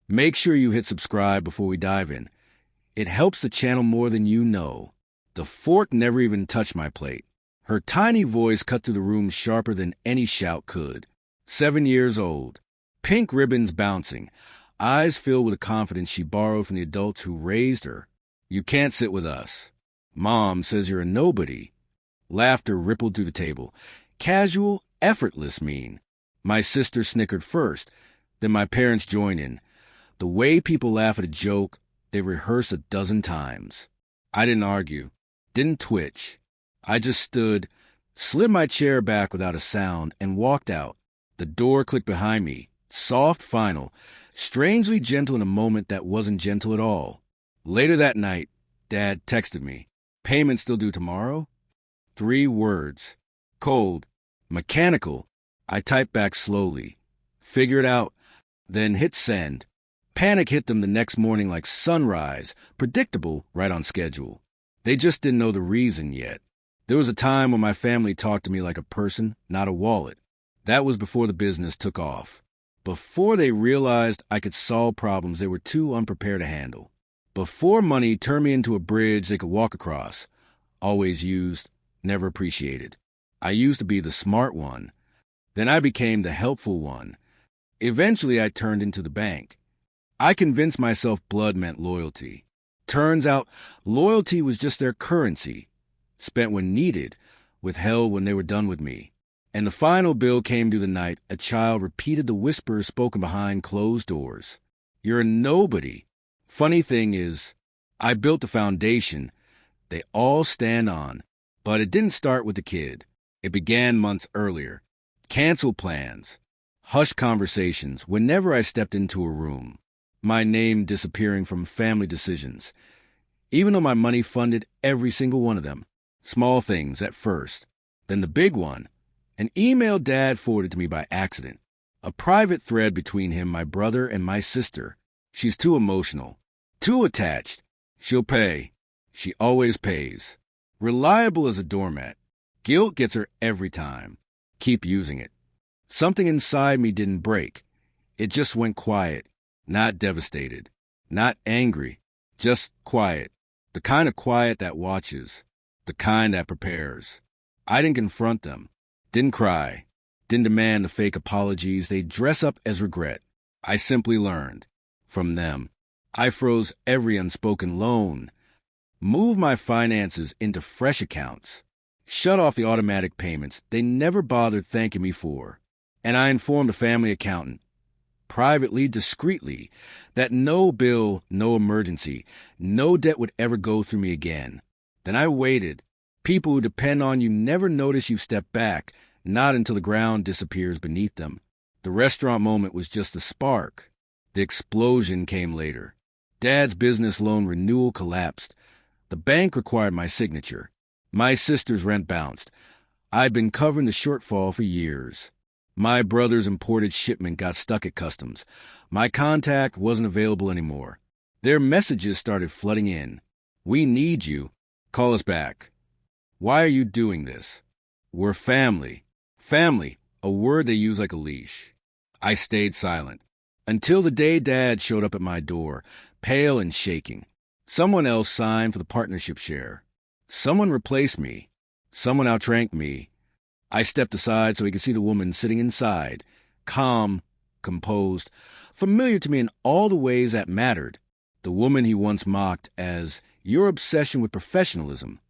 Make sure you hit subscribe before we dive in. It helps the channel more than you know. The fork never even touched my plate. Her tiny voice cut through the room sharper than any shout could. 7 years old. Pink ribbons bouncing. Eyes filled with a confidence she borrowed from the adults who raised her. You can't sit with us. Mom says you're a nobody. Laughter rippled through the table. Casual, effortless mean. My sister snickered first. Then my parents joined in. The way people laugh at a joke, they rehearse a dozen times. I didn't argue. Didn't twitch. I just stood, slid my chair back without a sound, and walked out. The door clicked behind me. Soft, final. Strangely gentle in a moment that wasn't gentle at all. Later that night, Dad texted me. Payment still due tomorrow? 3 words. Cold. Mechanical. I typed back slowly. Figure it out. Then hit send. Panic hit them the next morning like sunrise. Predictable, right on schedule. They just didn't know the reason yet. There was a time when my family talked to me like a person, not a wallet. That was before the business took off. Before they realized I could solve problems they were too unprepared to handle. Before money turned me into a bridge they could walk across. Always used, never appreciated. I used to be the smart one. Then I became the helpful one. Eventually I turned into the bank. I convinced myself blood meant loyalty. Turns out loyalty was just their currency. Spent when needed, withheld when they were done with me. And the final bill came through the night. A child repeated the whispers spoken behind closed doors. You're a nobody. Funny thing is, I built the foundation they all stand on. But it didn't start with the kid. It began months earlier. Canceled plans. Hushed conversations whenever I stepped into a room. My name disappearing from family decisions. Even though my money funded every single one of them. Small things at first. Then the big one. An email Dad forwarded to me by accident. A private thread between him, my brother, and my sister. She's too emotional. Too attached. She'll pay. She always pays. Reliable as a doormat. Guilt gets her every time. Keep using it. Something inside me didn't break. It just went quiet. Not devastated. Not angry. Just quiet. The kind of quiet that watches. The kind that prepares. I didn't confront them. Didn't cry. Didn't demand the fake apologies they dress up as regret. I simply learned. From them. I froze every unspoken loan. Moved my finances into fresh accounts. Shut off the automatic payments they never bothered thanking me for. And I informed a family accountant, privately, discreetly, that no bill, no emergency, no debt would ever go through me again. Then I waited. People who depend on you never notice you step back, not until the ground disappears beneath them. The restaurant moment was just a spark. The explosion came later. Dad's business loan renewal collapsed. The bank required my signature. My sister's rent bounced. I'd been covering the shortfall for years. My brother's imported shipment got stuck at customs. My contact wasn't available anymore. Their messages started flooding in. We need you. Call us back. Why are you doing this? We're family. Family, a word they use like a leash. I stayed silent. Until the day Dad showed up at my door, pale and shaking. Someone else signed for the partnership share. Someone replaced me. Someone outranked me. I stepped aside so he could see the woman sitting inside, calm, composed, familiar to me in all the ways that mattered. The woman he once mocked as your obsession with professionalism.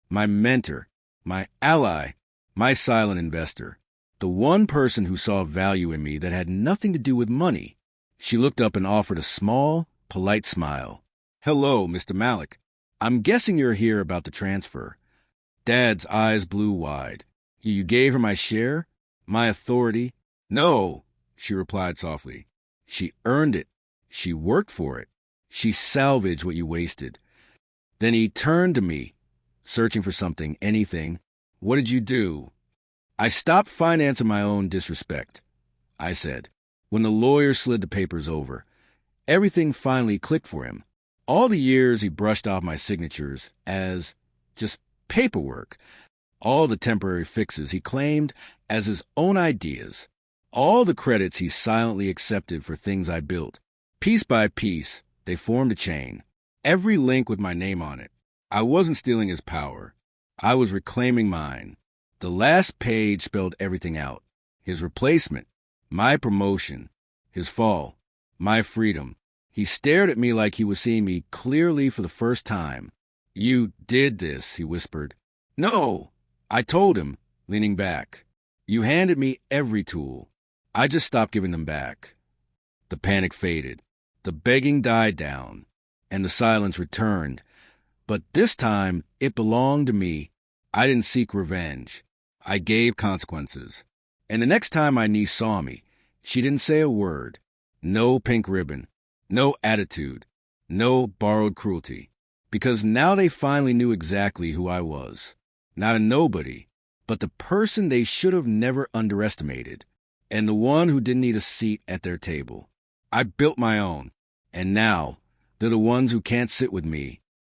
My mentor, my ally, my silent investor. The one person who saw value in me that had nothing to do with money. She looked up and offered a small, polite smile. Hello, Mr. Malik. I'm guessing you're here about the transfer. Dad's eyes blew wide. You gave her my share? My authority? No, she replied softly. She earned it. She worked for it. She salvaged what you wasted. Then he turned to me, searching for something, anything. What did you do? I stopped financing my own disrespect, I said. When the lawyer slid the papers over, everything finally clicked for him. All the years he brushed off my signatures as just paperwork. All the temporary fixes he claimed as his own ideas. All the credits he silently accepted for things I built. Piece by piece, they formed a chain, every link with my name on it. I wasn't stealing his power. I was reclaiming mine. The last page spelled everything out. His replacement, my promotion, his fall, my freedom. He stared at me like he was seeing me clearly for the first time. "You did this," he whispered. "No," I told him, leaning back. "You handed me every tool. I just stopped giving them back." The panic faded. The begging died down, and the silence returned. But this time, it belonged to me. I didn't seek revenge. I gave consequences. And the next time my niece saw me, she didn't say a word. No pink ribbon. No attitude. No borrowed cruelty. Because now they finally knew exactly who I was. Not a nobody, but the person they should have never underestimated. And the one who didn't need a seat at their table. I built my own. And now, they're the ones who can't sit with me.